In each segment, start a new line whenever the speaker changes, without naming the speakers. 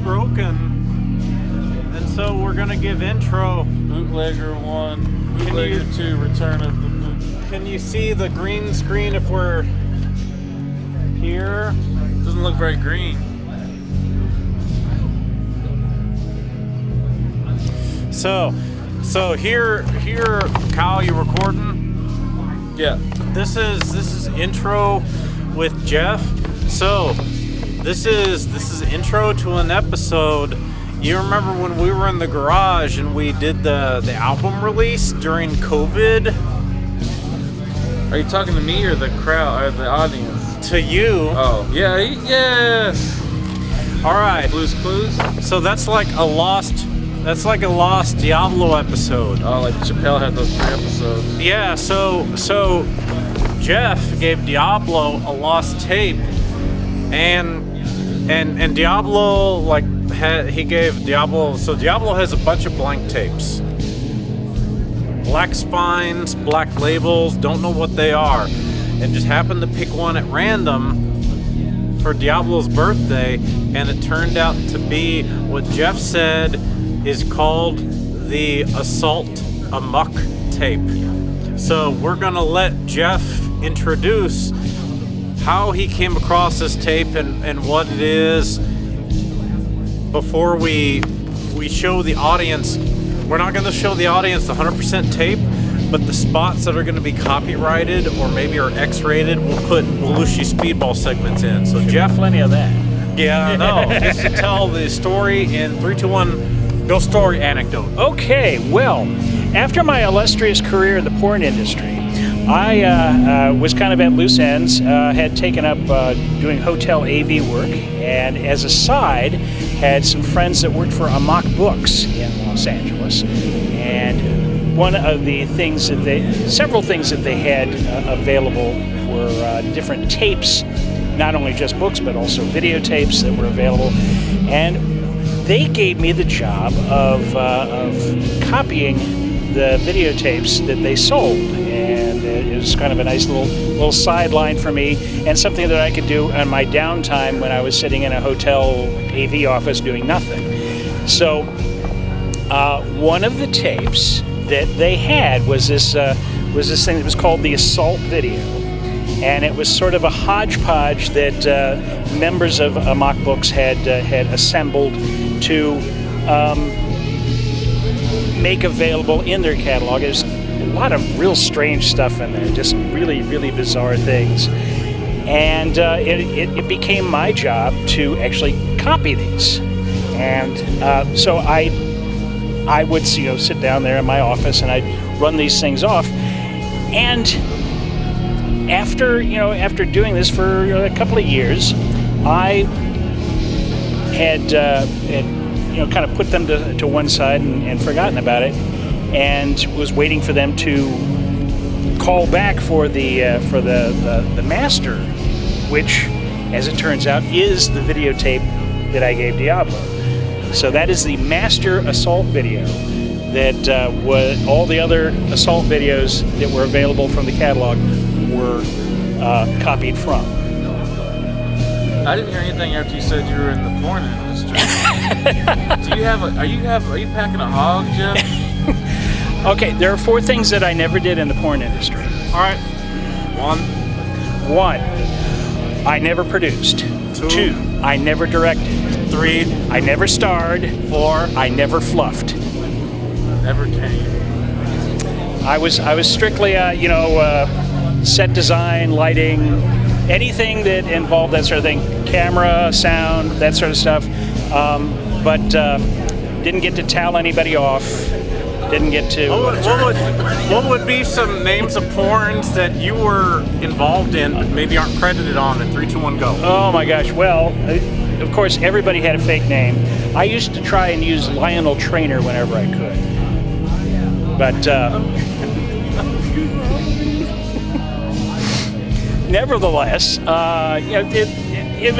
broken, and so we're gonna give intro.
Bootlegger 1, Bootlegger 2, Return of the Boot.
Can you see the green screen if we're here?
Doesn't look very green.
So here, Kyle, you recording?
Yeah.
This is intro with Jeff. So this is intro to an episode. You remember when we were in the garage and we did the album release during COVID?
Are you talking to me or the crowd or the audience?
To you.
Oh, yeah, yes.
All right.
Blue's Clues?
So that's like a lost Diablo episode.
Oh, like Chappelle had those 3 episodes.
Yeah, so Jeff gave Diablo a lost tape, and Diablo he gave Diablo. So Diablo has a bunch of blank tapes, black spines, black labels. Don't know what they are, and just happened to pick one at random for Diablo's birthday, and it turned out to be what Jeff said is called the Assault Amok tape. So we're gonna let Jeff introduce how he came across this tape and what it is before we show the audience. We're not gonna show the audience the 100% tape, but the spots that are gonna be copyrighted or maybe are X-rated, we'll put Belushi Speed Ball segments in. So Jeff,
plenty of that.
Yeah, no, just to tell the story in 3, 2, 1. Go story anecdote.
Okay, well, after my illustrious career in the porn industry, I was kind of at loose ends, had taken up doing hotel AV work, and as a side, had some friends that worked for Amok Books in Los Angeles. And one of the things that several things that they had available were different tapes, not only just books, but also videotapes that were available. And they gave me the job of copying the videotapes that they sold, and it was kind of a nice little sideline for me, and something that I could do on my downtime when I was sitting in a hotel AV office doing nothing. So one of the tapes that they had was this thing that was called the Assault video. And it was sort of a hodgepodge that members of Amok Books had assembled to make available in their catalog. There's a lot of real strange stuff in there, just really, really bizarre things. And it became my job to actually copy these. And so I would sit down there in my office and I'd run these things off. And after doing this for a couple of years, I had kind of put them to one side and forgotten about it, and was waiting for them to call back for the master, which, as it turns out, is the videotape that I gave Diablo. So that is the master Assault video that was all the other Assault videos that were available from the catalog were copied from.
I didn't hear anything after you said you were in the porn industry. Are you packing a hog, Jeff?
Okay, there are 4 things that I never did in the porn industry.
All right.
1, I never produced. 2, I never directed.
3,
I never starred.
4,
I never fluffed.
Never came.
I was strictly set design, lighting, anything that involved that sort of thing, camera, sound, that sort of stuff. But didn't get to towel anybody off. Didn't get to.
What would be some names of porns that you were involved in but maybe aren't credited on in 3, 2, 1, go?
Oh my gosh! Well, of course, everybody had a fake name. I used to try and use Lionel Trainer whenever I could, but. Nevertheless, it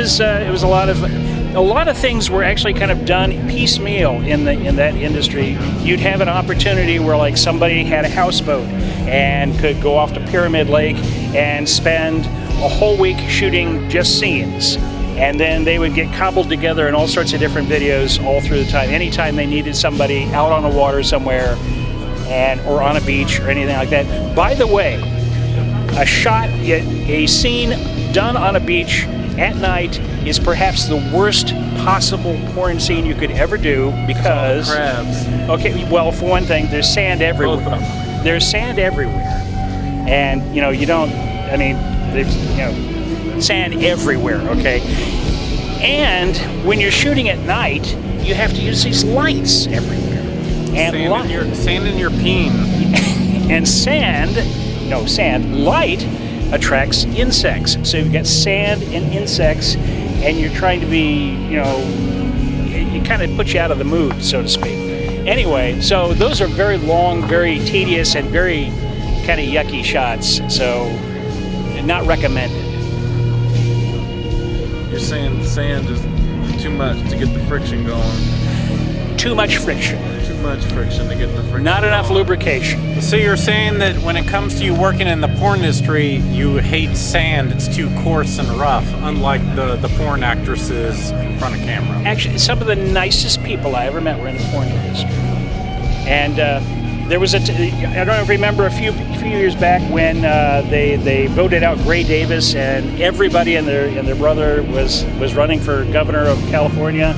was a lot of things were actually kind of done piecemeal in that industry. You'd have an opportunity where like somebody had a houseboat and could go off to Pyramid Lake and spend a whole week shooting just scenes, and then they would get cobbled together in all sorts of different videos all through the time. Anytime they needed somebody out on the water somewhere, or on a beach or anything like that. By the way, a scene done on a beach at night is perhaps the worst possible porn scene you could ever do because
Crabs.
Okay, well, for one thing, there's sand everywhere.
Both of them.
There's sand everywhere, and you don't. I mean, there's sand everywhere. Okay, and when you're shooting at night, you have to use these lights everywhere. And
sand in your peen.
And light attracts insects. So you've got sand and insects, and you're trying to be, it kind of puts you out of the mood, so to speak. Anyway, so those are very long, very tedious, and very kind of yucky shots. So not recommended.
You're saying sand is too much to get the friction going.
Too much friction.
Much friction to get the friction.
Not enough lubrication.
So you're saying that when it comes to you working in the porn industry, you hate sand. It's too coarse and rough, unlike the porn actresses in front of camera.
Actually, some of the nicest people I ever met were in the porn industry. And there was I don't know if you remember a few years back when they voted out Gray Davis, and everybody and their brother was running for governor of California,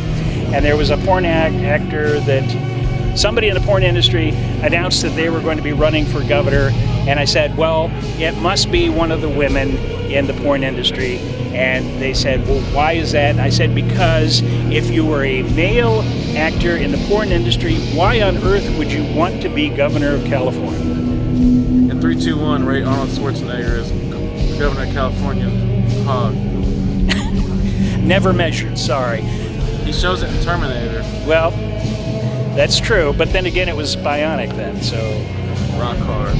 and there was a porn actor that. Somebody in the porn industry announced that they were going to be running for governor, and I said, well, it must be one of the women in the porn industry. And they said, well, why is that? And I said, because if you were a male actor in the porn industry, why on earth would you want to be governor of California?
In 3, 2, 1, Ray Arnold Schwarzenegger is governor of California. Hog.
Never measured, sorry.
He shows it in Terminator.
Well, that's true, but then again, it was bionic then, so.
Rock hard.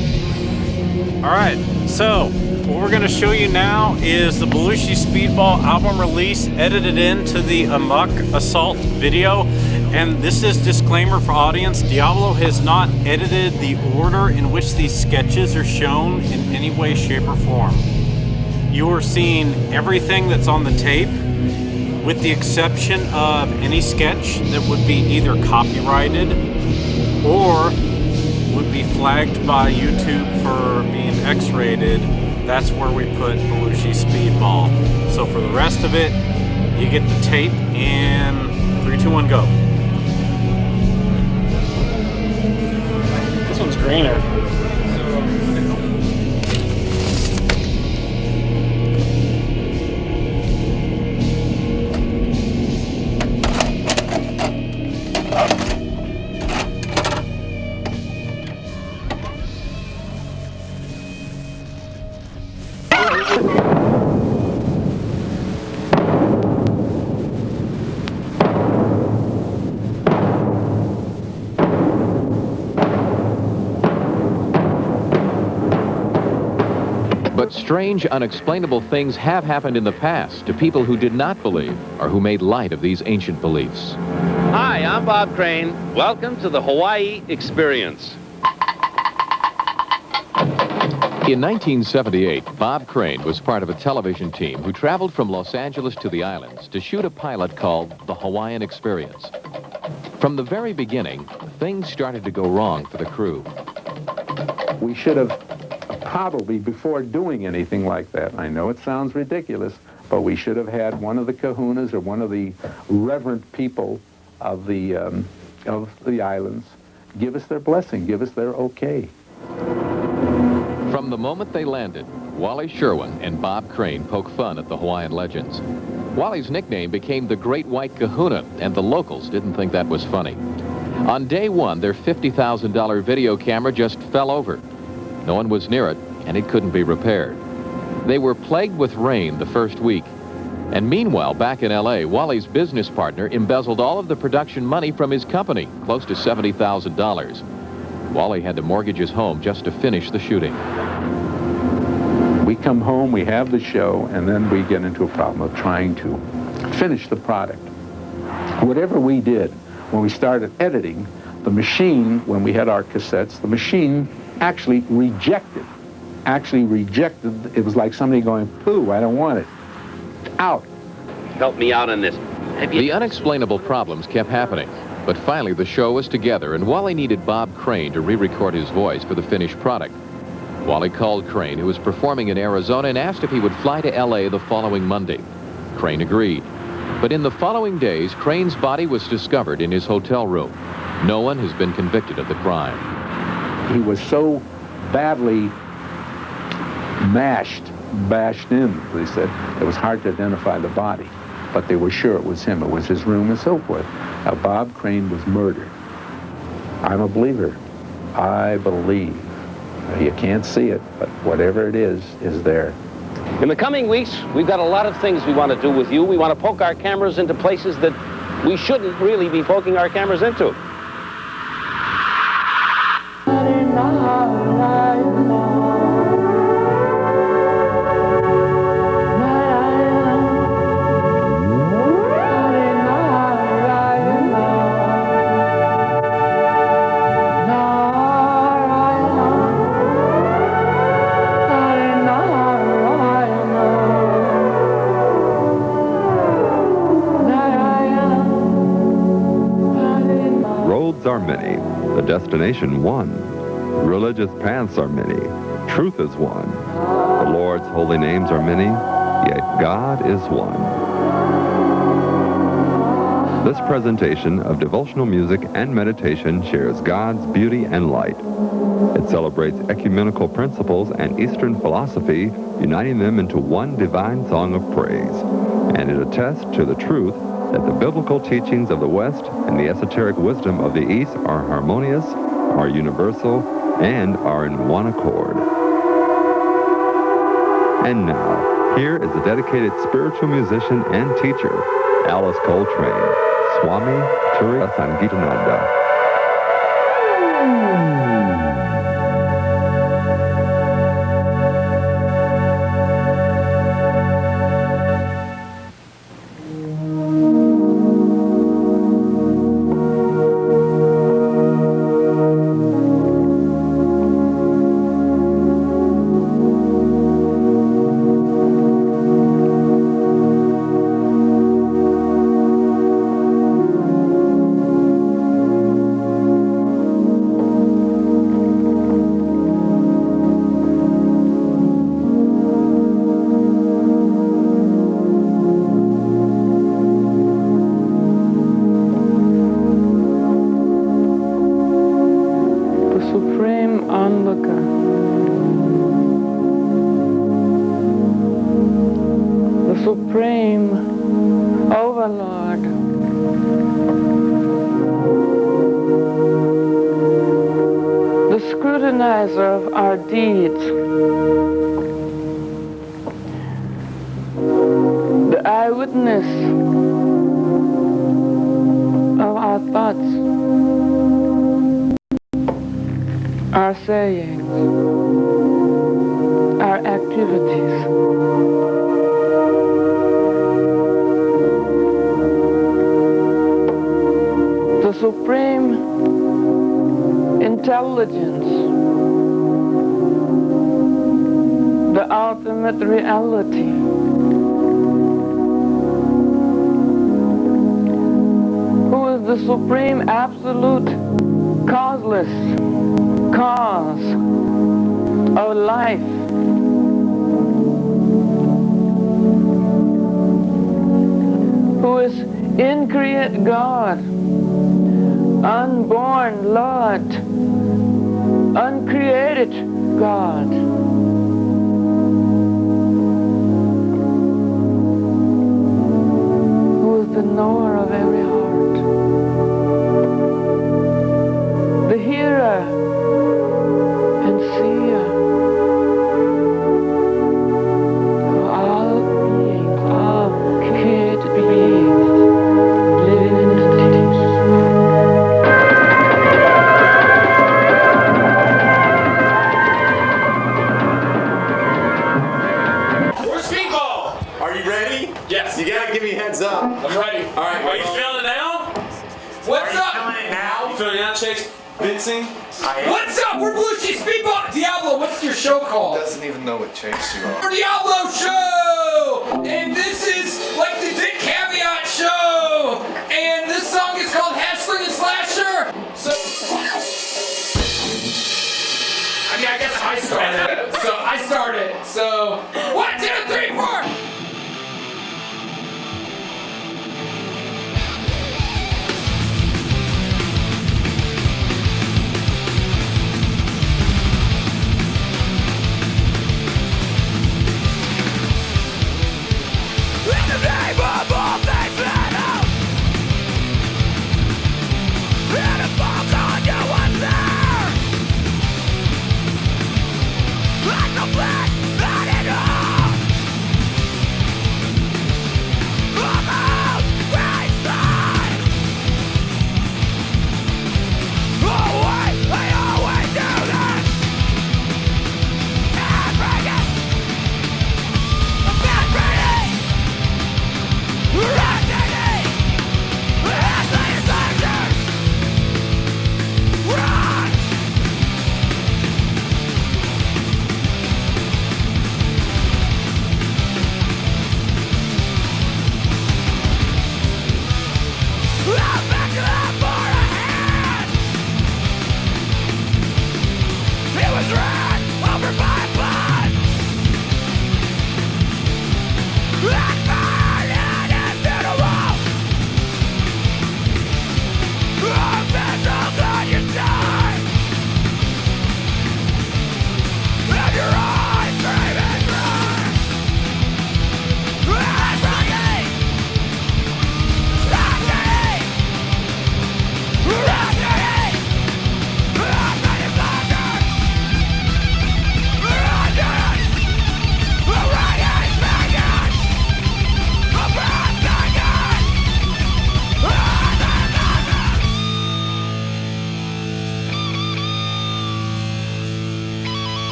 All right, so what we're going to show you now is the Belushi Speed Ball album release edited into the Amok Assault video. And this is disclaimer for audience. Diablo has not edited the order in which these sketches are shown in any way, shape, or form. You are seeing everything that's on the tape, with the exception of any sketch that would be either copyrighted or would be flagged by YouTube for being X-rated. That's where we put Belushi Speed Ball. So for the rest of it, you get the tape in 3, 2, 1, go.
This one's greener.
But strange, unexplainable things have happened in the past to people who did not believe or who made light of these ancient beliefs.
Hi, I'm Bob Crane. Welcome to the Hawaii Experience.
In 1978, Bob Crane was part of a television team who traveled from Los Angeles to the islands to shoot a pilot called The Hawaiian Experience. From the very beginning, things started to go wrong for the crew.
We should have probably, before doing anything like that, I know it sounds ridiculous, but we should have had one of the kahunas or one of the reverent people of the islands give us their blessing, give us their okay.
From the moment they landed, Wally Sherwin and Bob Crane poke fun at the Hawaiian legends. Wally's nickname became the Great White Kahuna, and the locals didn't think that was funny. On day one, their $50,000 video camera just fell over. No one was near it, and it couldn't be repaired. They were plagued with rain the first week. And meanwhile, back in L.A., Wally's business partner embezzled all of the production money from his company, close to $70,000. Wally had to mortgage his home just to finish the shooting.
We come home, we have the show, and then we get into a problem of trying to finish the product. Whatever we did, when we started editing, the machine, when we had our cassettes, the machine actually rejected. It was like somebody going, poo, I don't want it. Out.
help me out on this. Have you...
The unexplainable problems kept happening, but finally the show was together, and Wally needed Bob Crane to re-record his voice for the finished product. Wally called Crane, who was performing in Arizona, and asked if he would fly to L.A. the following Monday. Crane agreed. But in the following days, Crane's body was discovered in his hotel room. No one has been convicted of the crime.
He was so badly bashed in, they said, it was hard to identify the body. But they were sure it was him. It was his room and so forth. Now, Bob Crane was murdered. I'm a believer. I believe. You can't see it, but whatever it is there.
In the coming weeks, we've got a lot of things we want to do with you. We want to poke our cameras into places that we shouldn't really be poking our cameras into.
Are many, the destination one. Religious paths are many, truth is one. The Lord's holy names are many, yet God is one. This presentation of devotional music and meditation shares God's beauty and light. It celebrates ecumenical principles and Eastern philosophy, uniting them into one divine song of praise. And it attests to the truth that the biblical teachings of the West and the esoteric wisdom of the East are harmonious, are universal, and are in one accord. And now, here is the dedicated spiritual musician and teacher, Alice Coltrane, Swami Turiya Sangeetananda.
Of our deeds, the eyewitness of our thoughts, our sayings, our activities. The supreme intelligence, the ultimate reality, who is the supreme absolute causeless cause of life, who is increate God, unborn Lord, uncreated God. The knower of every heart, the hearer and seer of all beings, all created beings living in entities.
We're Speed Ball! Are you ready? Yes. You gotta give me a heads up.
I'm ready.
All right.
Are you feeling it now?
What's up? Feeling it now?
You feeling it now, Chase? Vincing?
What's up? We're Belushi Speed Ball. Diablo, what's your show called?
Doesn't even know what Chase you are.
Diablo Show! And this is like the Dick Cavett
And this song is called Hatchling and Slasher. So, I mean, I guess I started. So I started. So 1, 2, 3, 4.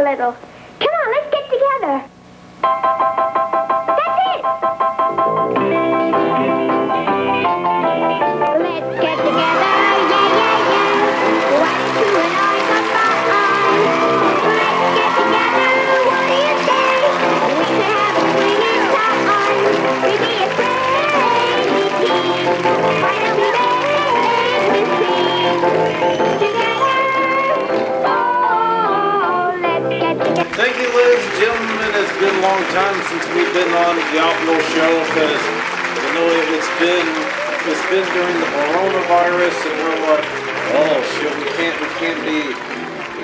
little. Come on, let's get together. That's it. Let's get together, yeah, yeah, yeah. Why don't you and I come by? Let's get together, what do you say? We could have a swinging time. We'd be a crazy team. Why don't we dance and sing together?
Thank you, ladies and gentlemen. It's been a long time since we've been on the Diablo show because you know it's been during the coronavirus, and we're like, oh shit, we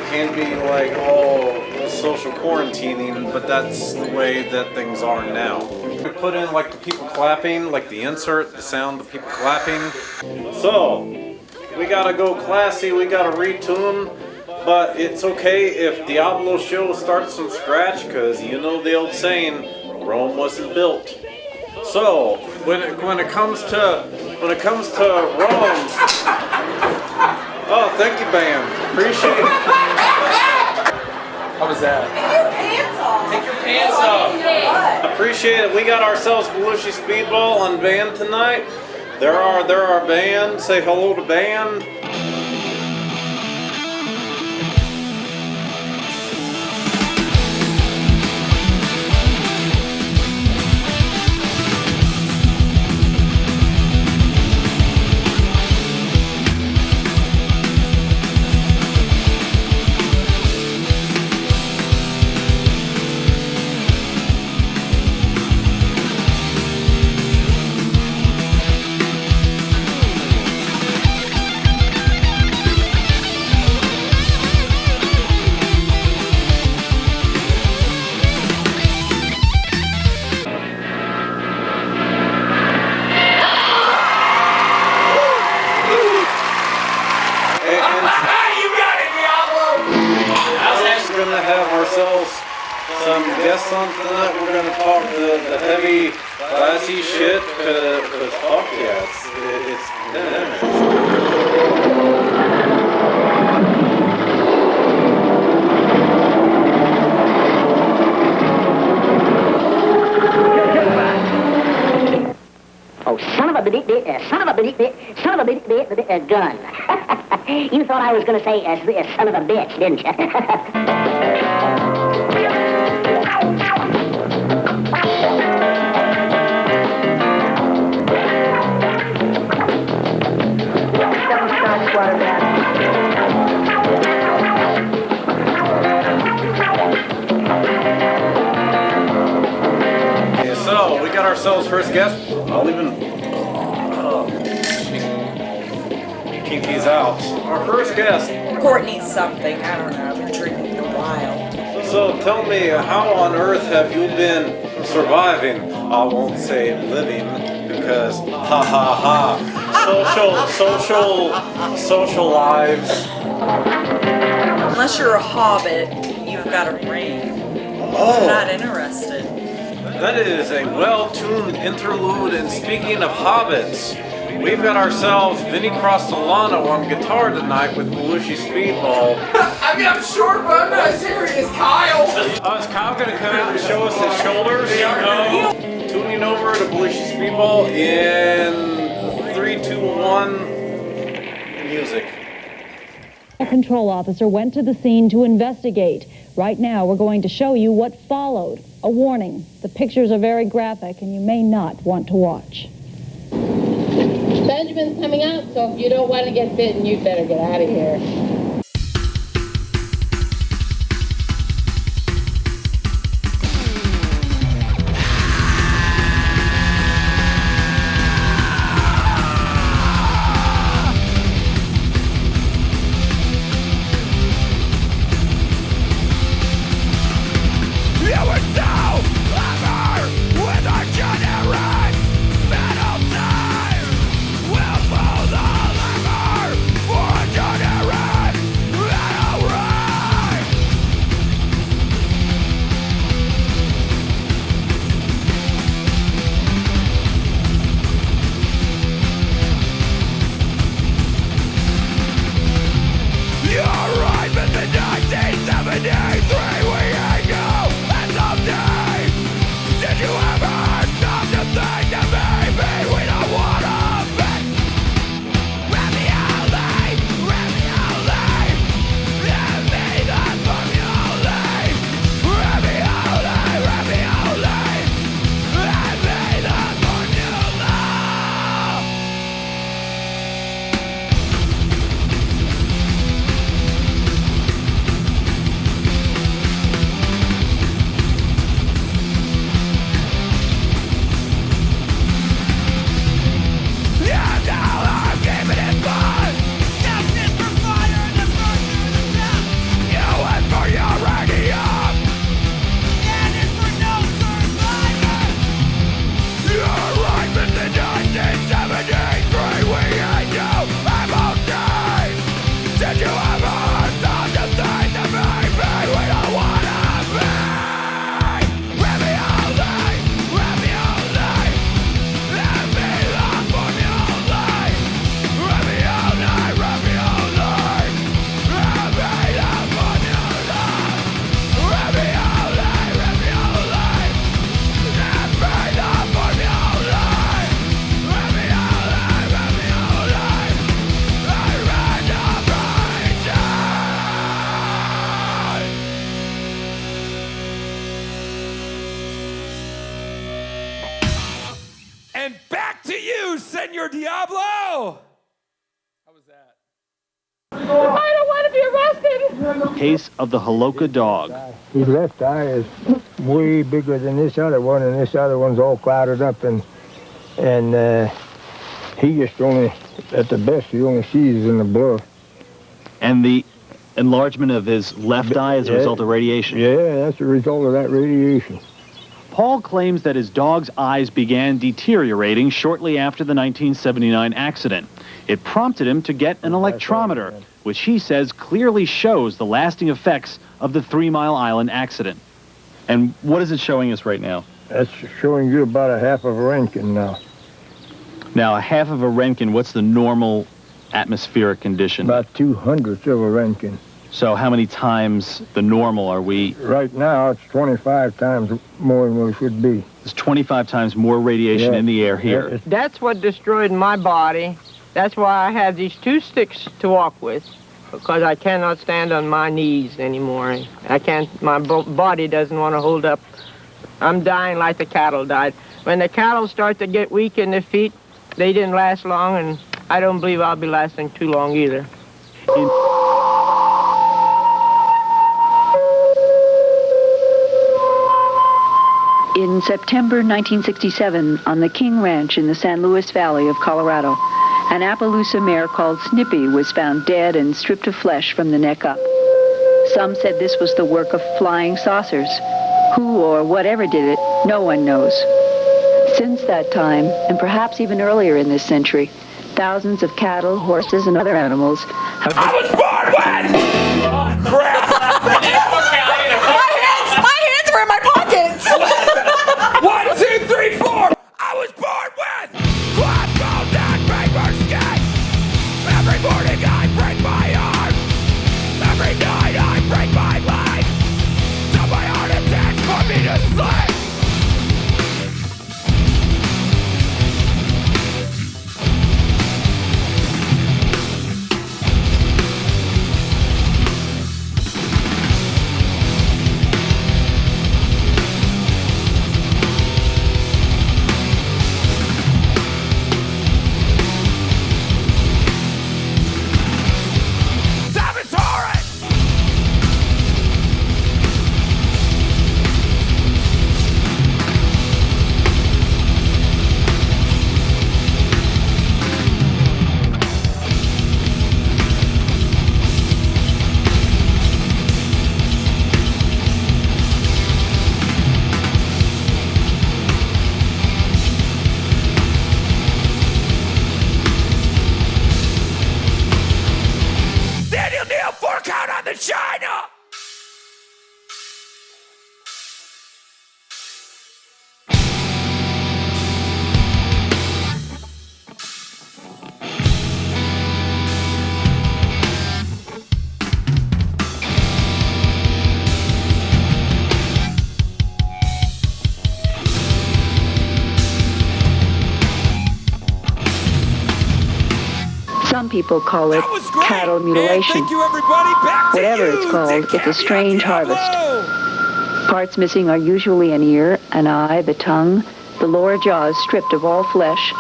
can't be like all social quarantining, but that's the way that things are now. We put in like the people clapping, like the insert, the sound of people clapping. So we gotta go classy. We gotta retune. But it's okay if Diablo show starts from scratch, because you know the old saying, Rome wasn't built. So when it comes to Rome, oh, thank you, band. Appreciate it.
How was that?
Take your pants off. Appreciate it. We got ourselves Belushi Speed Ball on band tonight. There are band. Say hello to band. something that we're gonna talk the heavy, classy shit? Cause fuck yeah, it's
Oh, son of a gun. You thought I was going to say son of a bitch, didn't you?
Okay, so we got ourselves first guest. I'll even keep these out. Our first guest.
Courtney's something. I don't know. I've been drinking a while.
So tell me, how on earth have you been surviving? I won't say living because ha ha ha. Social lives.
Unless you're a hobbit, you've got a ring.
Oh.
I'm not interested.
That is a well-tuned interlude, and speaking of hobbits, we've got ourselves Vinny Crostolano on guitar tonight with Belushi Speed Ball.
I mean, I'm short, but I'm not as hairy as Kyle.
Is Kyle going to come out and show us his shoulders? Tuning over to Belushi Speed Ball in 3, 2, 1, music.
A control officer went to the scene to investigate. Right now, we're going to show you what followed. A warning, the pictures are very graphic and you may not want to watch.
Benjamin's coming out, so if you don't want to get bitten, you'd better get out of here.
And back to you, Senor Diablo! How was that?
I don't want to be arrested!
Case of the Holoka dog.
His left eye is way bigger than this other one, and this other one's all clouded up, and he just only, at the best, he only sees in the blur.
And the enlargement of his left eye as a result of radiation?
Yeah, that's a result of that radiation.
Paul claims that his dog's eyes began deteriorating shortly after the 1979 accident. It prompted him to get an electrometer, which he says clearly shows the lasting effects of the 3 Mile Island accident. And what is it showing us right now?
That's showing you about a half of a Roentgen now.
Now, a half of a Roentgen, what's the normal atmospheric condition?
About 200ths of a Roentgen.
So how many times the normal are we?
Right now, it's 25 times more than we should be.
There's 25 times more radiation in the air here.
That's what destroyed my body. That's why I have these 2 sticks to walk with, because I cannot stand on my knees anymore. I can't, my body doesn't want to hold up. I'm dying like the cattle died. When the cattle start to get weak in their feet, they didn't last long, and I don't believe I'll be lasting too long either.
In September 1967, on the King Ranch in the San Luis Valley of Colorado, an Appaloosa mare called Snippy was found dead and stripped of flesh from the neck up. Some said this was the work of flying saucers. Who or whatever did it, no one knows. Since that time, and perhaps even earlier in this century, thousands of cattle, horses, and other animals have...
I was born when! Oh, crap!
My hands were in my pockets!
1, 2, 3, 4! I was born with crossbones and paper skin! Every morning I break my arm! Every night I break my leg! So my heart attacks for me to sleep! China!
Some people call it cattle mutilation. Whatever it's called, it's a strange harvest. Parts missing are usually an ear, an eye, the tongue, the lower jaw is stripped of all flesh,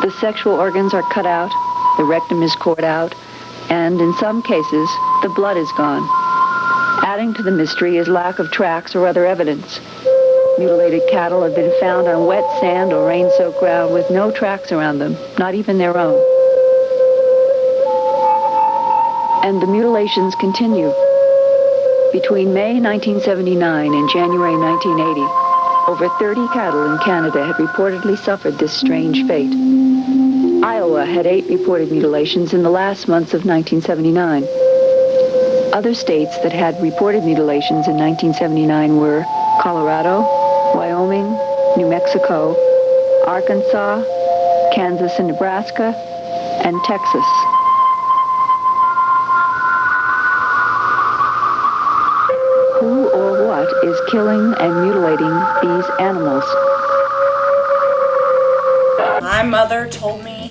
the sexual organs are cut out, the rectum is cored out, and in some cases, the blood is gone. Adding to the mystery is lack of tracks or other evidence. Mutilated cattle have been found on wet sand or rain-soaked ground with no tracks around them, not even their own. And the mutilations continue. Between May 1979 and January 1980, over 30 cattle in Canada had reportedly suffered this strange fate. Iowa had 8 reported mutilations in the last months of 1979. Other states that had reported mutilations in 1979 were Colorado, Wyoming, New Mexico, Arkansas, Kansas and Nebraska, and Texas. Who or what is killing and mutilating these animals?
My mother told me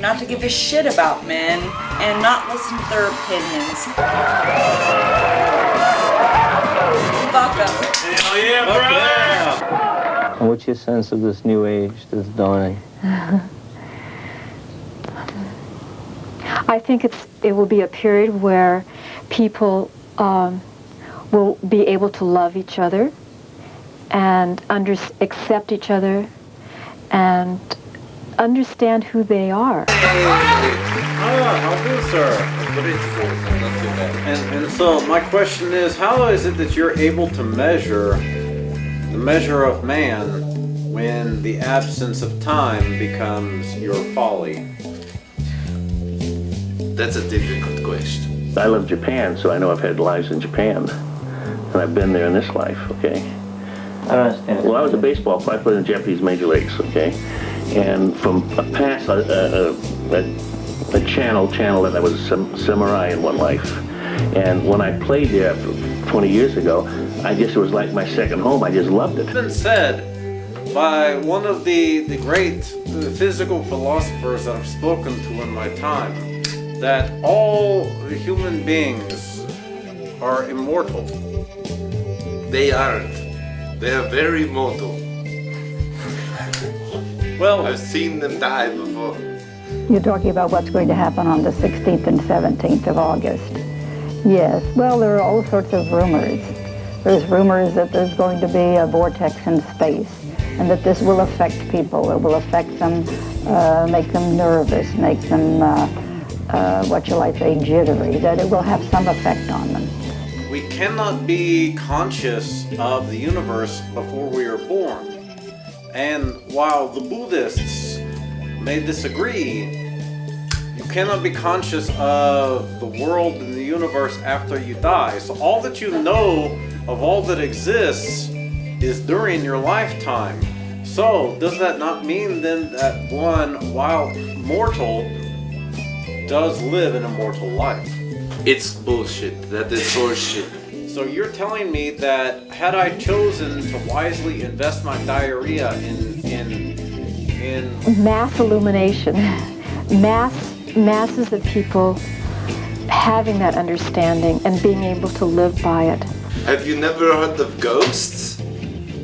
not to give a shit about men and not listen to their opinions. Fuck them.
Hell yeah, brother!
What's your sense of this new age that's dawning?
I think it will be a period where people will be able to love each other and accept each other and understand who they are.
How do, sir? And so my question is, how is it that you're able to measure the measure of man when the absence of time becomes your folly?
That's a difficult question.
I love Japan, so I know I've had lives in Japan. And I've been there in this life, okay?
I don't understand.
Well, I was a baseball player. I played in the Japanese major leagues, okay? And from a channel that I was a samurai in one life. And when I played there 20 years ago, I guess it was like my second home. I just loved it.
It's been said by one of the great physical philosophers that I've spoken to in my time that all human beings are immortal.
They aren't. They are very mortal.
Well,
I've seen them die before.
You're talking about what's going to happen on the 16th and 17th of August. Yes, well, there are all sorts of rumors. There's rumors that there's going to be a vortex in space and that this will affect people. It will affect them, make them nervous, make them, what shall I say, jittery, that it will have some effect on them.
We cannot be conscious of the universe before we are born. And while the Buddhists may disagree, you cannot be conscious of the world and the universe after you die. So all that you know of all that exists is during your lifetime. So does that not mean then that one, while mortal, does live an immortal life?
It's bullshit. That is bullshit.
So you're telling me that had I chosen to wisely invest my diarrhea in
mass illumination, masses of people having that understanding and being able to live by it.
Have you never heard of ghosts?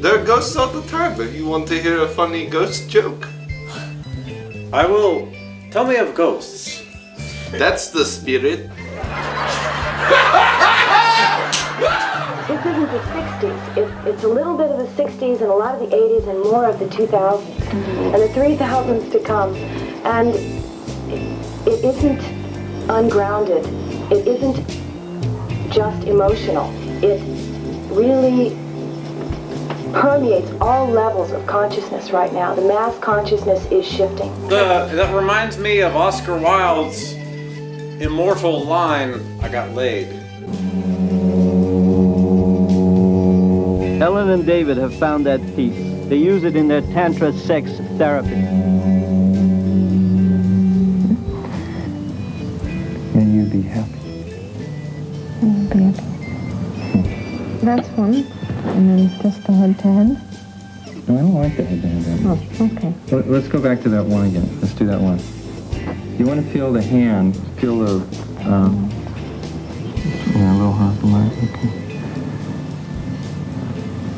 There are ghosts all the time. If you want to hear a funny ghost joke,
I will. Tell me of ghosts.
That's the spirit.
This isn't the 60s. It's a little bit of the 60s and a lot of the 80s and more of the 2000s and the 3000s to come. And it isn't ungrounded. It isn't just emotional. It really permeates all levels of consciousness right now. The mass consciousness is shifting.
That reminds me of Oscar Wilde's immortal line, "I got laid."
Ellen and David have found that peace. They use it in their Tantra sex therapy.
May you be happy.
That's one. And then just the head to head.
No, I don't like the head to head.
Oh, okay.
Let's go back to that one again. Let's do that one. You want to feel the hand, feel the, a little hard from that, okay.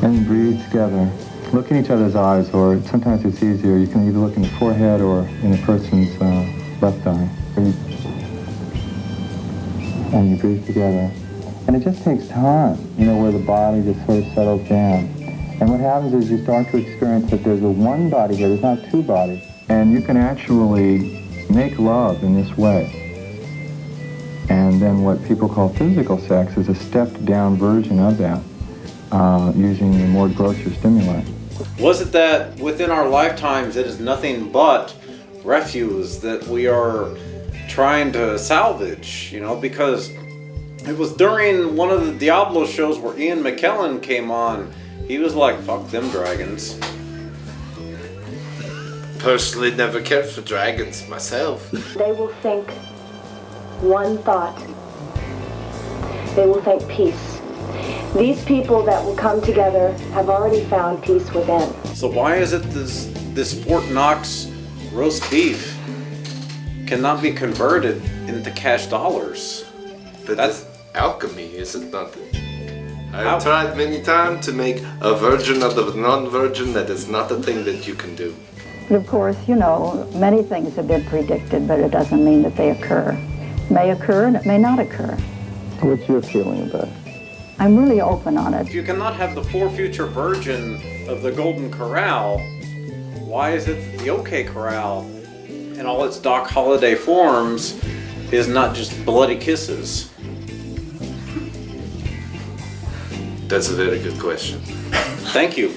And breathe together. Look in each other's eyes, or sometimes it's easier. You can either look in the forehead or in a person's left eye. And you breathe together. And it just takes time, where the body just sort of settles down. And what happens is you start to experience that there's a one body here, there's not two bodies. And you can actually make love in this way. And then what people call physical sex is a stepped down version of that, using the more grosser stimuli.
Was it that within our lifetimes it is nothing but refuse that we are trying to salvage, because it was during one of the Diablo shows where Ian McKellen came on, he was like, fuck them dragons.
Personally, never cared for dragons myself.
They will think one thought. They will think peace. These people that will come together have already found peace within.
So why is it this Fort Knox roast beef cannot be converted into cash dollars?
That's alchemy, is it not? I've tried many times to make a virgin out of a non-virgin. That is not a thing that you can do.
But of course, many things have been predicted, but it doesn't mean that they occur. It may occur and it may not occur.
What's your feeling about it?
I'm really open on it.
If you cannot have the four future virgin of the Golden Corral, why is it that the OK Corral, in all its Doc Holliday forms, is not just bloody kisses?
That's a very good question.
Thank you.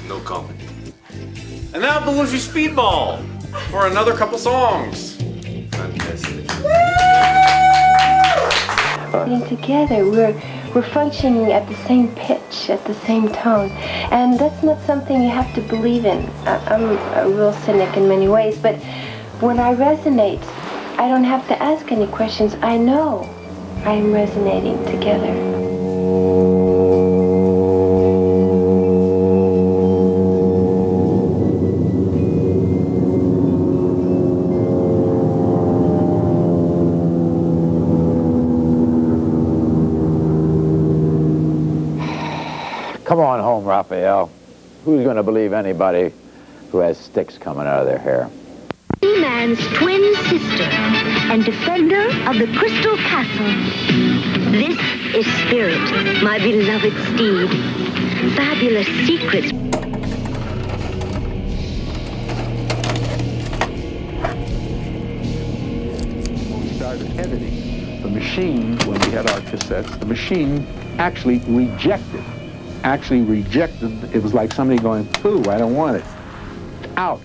No comment.
And now Belushi Speed Ball for another couple songs.
Fantastic.
Being together,
we're functioning at the same pitch, at the same tone. And that's not something you have to believe in. I'm a real cynic in many ways, but when I resonate, I don't have to ask any questions. I know I am resonating together.
Come on home, Raphael. Who's going to believe anybody who has sticks coming out of their hair?
He-Man's twin sister and defender of the Crystal Castle. This is Spirit, my beloved steed. Fabulous secrets.
When we started editing, the machine, when we had our cassettes, the machine actually rejected. It was like somebody going, pooh, I don't want it. Out.